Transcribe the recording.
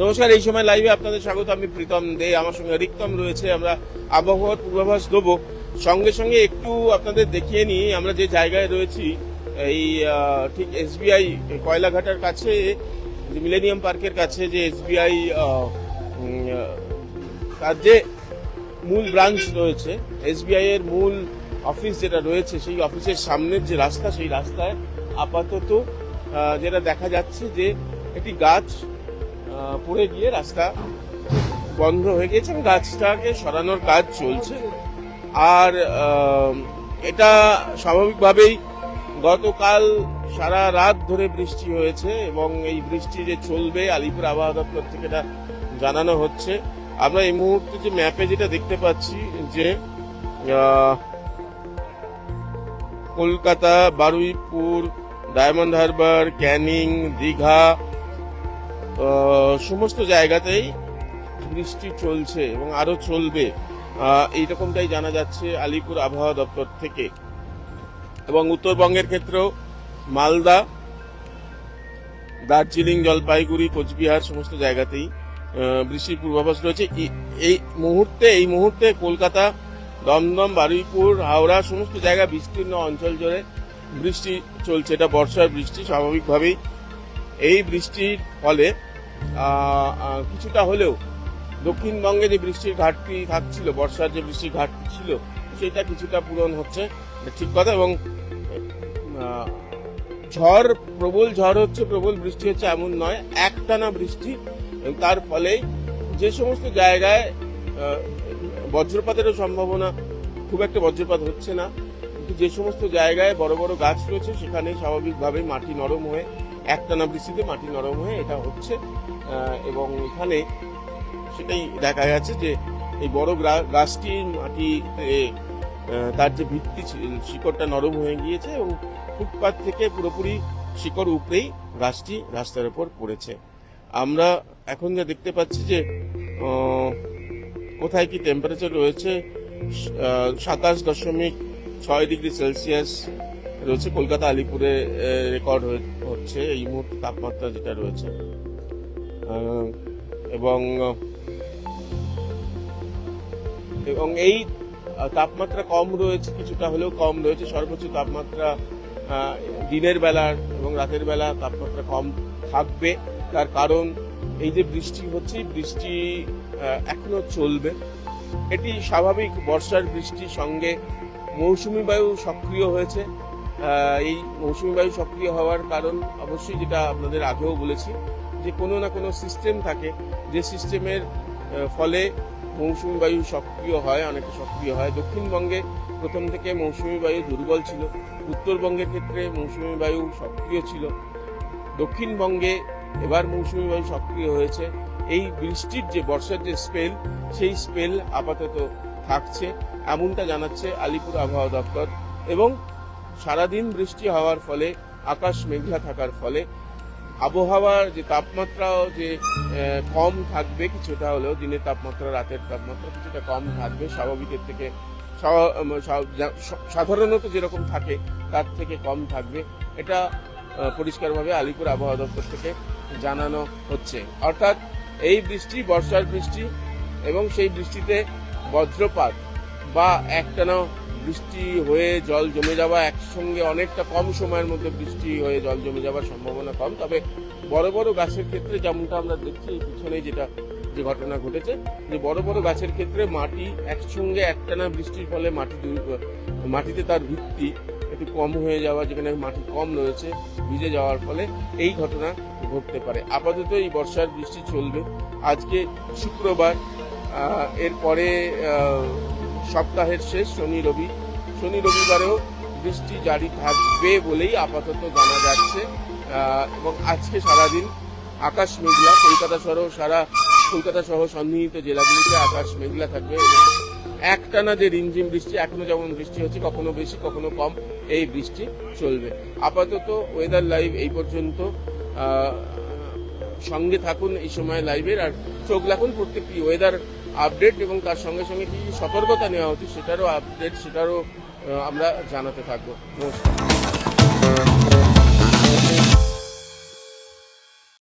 নমস্কার, এই সময় লাইভে আপনাদের স্বাগত। আমি প্রীতম দে, আমার সঙ্গে রিক্তম রয়েছে। আমরা আবহাওয়ার পূর্বাভাস দেবো, সঙ্গে সঙ্গে একটু আপনাদের দেখিয়ে নিই আমরা যে জায়গায় রয়েছি। এই ঠিক এসবিআই কয়লাঘাটার কাছে, মিলেনিয়াম পার্কের কাছে যে এসবিআই তার যে মূল ব্রাঞ্চ রয়েছে, এসবিআই এর মূল অফিস যেটা রয়েছে, সেই অফিসের সামনের যে রাস্তা, সেই রাস্তায় আপাতত যেটা দেখা যাচ্ছে যে একটি গাছ পড়ে গিয়ে রাস্তা বন্ধ হয়ে গেছে এবং গাছটাকে সরানোর কাজ চলছে। আর এটা স্বাভাবিকভাবেই গতকাল সারা রাত ধরে বৃষ্টি হয়েছে এবং এই বৃষ্টি যে চলবে আলিপুর আবহাওয়া দপ্তর থেকে এটা জানানো হচ্ছে। আমরা এই মুহূর্তে যে ম্যাপে যেটা দেখতে পাচ্ছি যে কলকাতা, বারুইপুর, ডায়মন্ড হারবার, ক্যানিং, দীঘা সমস্ত জায়গাতেই বৃষ্টি চলছে এবং আরো চলবে, এইরকমটাই জানা যাচ্ছে আলিপুর আবহাওয়া দপ্তর থেকে। এবং উত্তরবঙ্গের ক্ষেত্রেও মালদা, দার্জিলিং, জলপাইগুড়ি, কোচবিহার সমস্ত জায়গাতেই বৃষ্টির পূর্বাভাস রয়েছে। এই মুহূর্তে কলকাতা, দমদম, বারুইপুর, হাওড়া সমস্ত জায়গায় বিস্তীর্ণ অঞ্চল জুড়ে বৃষ্টি চলছে। এটা বর্ষার বৃষ্টি। স্বাভাবিকভাবেই এই বৃষ্টির ফলে কিছুটা হলেও দক্ষিণবঙ্গে যে বৃষ্টির ঘাটতি থাকছিল, বর্ষার যে বৃষ্টির ঘাটতি ছিল, সেটা কিছুটা পূরণ হচ্ছে, ঠিক কথা। এবং প্রবল ঝড় হচ্ছে, প্রবল বৃষ্টি হচ্ছে এমন নয়, একটানা বৃষ্টি। তার ফলে যে সমস্ত জায়গায় বজ্রপাতেরও সম্ভাবনা, খুব একটা বজ্রপাত হচ্ছে না, কিন্তু যে সমস্ত জায়গায় বড় বড় গাছ রয়েছে সেখানে স্বাভাবিকভাবে মাটি নরম হয়ে, একটানা বৃষ্টিতে মাটি নরম হয়ে এটা হচ্ছে। এবং এখানে সেটাই দেখা যাচ্ছে যে এই বড় গাছটির মাটিতে তার যে ভিত্তি, শিকড়টা নরম হয়ে গিয়েছে এবং ফুটপাত থেকে পুরোপুরি শিকড় উপরেই গাছটি রাস্তার উপর পড়েছে। আমরা এখন যা দেখতে পাচ্ছি যে কোথায় কি টেম্পারেচার রয়েছে, 27.6 ডিগ্রি সেলসিয়াস রয়েছে কলকাতা, আলিপুরে রেকর্ড হচ্ছে এই মুহূর্তে তাপমাত্রা যেটা রয়েছে। এবং এই তাপমাত্রা কম রয়েছে, কিছুটা হলেও কম রয়েছে। সর্বোচ্চ তাপমাত্রা দিনের বেলার এবং রাতের বেলা তাপমাত্রা কম থাকবে। তার কারণ এই যে বৃষ্টি হচ্ছে, বৃষ্টি এখনো চলবে। এটি স্বাভাবিক বর্ষার বৃষ্টির সঙ্গে মৌসুমী বায়ু সক্রিয় হয়েছে। এই মৌসুমী বায়ু সক্রিয় হওয়ার কারণ অবশ্যই, যেটা আপনাদের আগেও বলেছি, যে কোনো না কোনো সিস্টেম থাকে, যে সিস্টেমের ফলে মৌসুমী বায়ু সক্রিয় হয়, অনেকটা সক্রিয় হয়। দক্ষিণবঙ্গে প্রথম থেকে মৌসুমী বায়ু দুর্বল ছিল, উত্তরবঙ্গের ক্ষেত্রে মৌসুমী বায়ু সক্রিয় ছিল, দক্ষিণবঙ্গে এবার মৌসুমী বায়ু সক্রিয় হয়েছে। এই বৃষ্টির যে বর্ষার যে স্পেল, সেই স্পেল আপাতত থাকছে, এমনটা জানাচ্ছে আলিপুর আবহাওয়া দপ্তর। এবং সারাদিন বৃষ্টি হওয়ার ফলে, আকাশ মেঘলা থাকার ফলে আবহাওয়ার যে তাপমাত্রাও যে কম থাকবে কিছুটা হলেও, দিনের তাপমাত্রা, রাতের তাপমাত্রা কিছুটা কম থাকবে, স্বাভাবিকের থেকে, সাধারণত যেরকম থাকে তার থেকে কম থাকবে। এটা পরিষ্কারভাবে আলিপুর আবহাওয়া দপ্তর থেকে জানানো হচ্ছে। অর্থাৎ এই বৃষ্টি বর্ষার বৃষ্টি এবং সেই বৃষ্টিতে বজ্রপাত বা একটানা বৃষ্টি হয়ে জল জমে যাওয়া, একসঙ্গে অনেকটা কম সময়ের মধ্যে বৃষ্টি হয়ে জল জমে যাওয়ার সম্ভাবনা কম। তবে বড় বড় গাছের ক্ষেত্রে যেমনটা আমরা দেখছি পিছনে যে ঘটনা ঘটেছে, যে বড় বড় গাছের ক্ষেত্রে মাটি একসঙ্গে একটানা বৃষ্টির ফলে মাটিতে তার ভিত্তি একটু কম হয়ে যাওয়া, যেখানে মাটি কম রয়েছে, ভিজে যাওয়ার ফলে এই ঘটনা ঘটতে পারে। আপাতত এই বর্ষার বৃষ্টি চলবে। আজকে শুক্রবার, এরপরে সপ্তাহের শেষ শনি রবিবারেও বৃষ্টি জারি থাকবে বলেই আপাতত জানা যাচ্ছে। এবং আজকে সারাদিন আকাশ মেঘলা, কলকাতা সহ সন্নিহিত জেলাগুলিতে আকাশ মেঘলা থাকবে এবং একটানা যে রিমঝিম বৃষ্টি, এখনো যেমন বৃষ্টি হচ্ছে, কখনো বেশি কখনো কম, এই বৃষ্টি চলবে। আপাতত ওয়েদার লাইভ এই পর্যন্ত। সঙ্গে থাকুন এই সময় লাইভের, আর চোখ রাখুন প্রত্যেকটি ওয়েদার আপডেট এবং তার সঙ্গে সঙ্গে কি সতর্কতা নেওয়া উচিত সেটারও আপডেট, সেটারও আমরা জানাতে থাকবো। নমস্কার।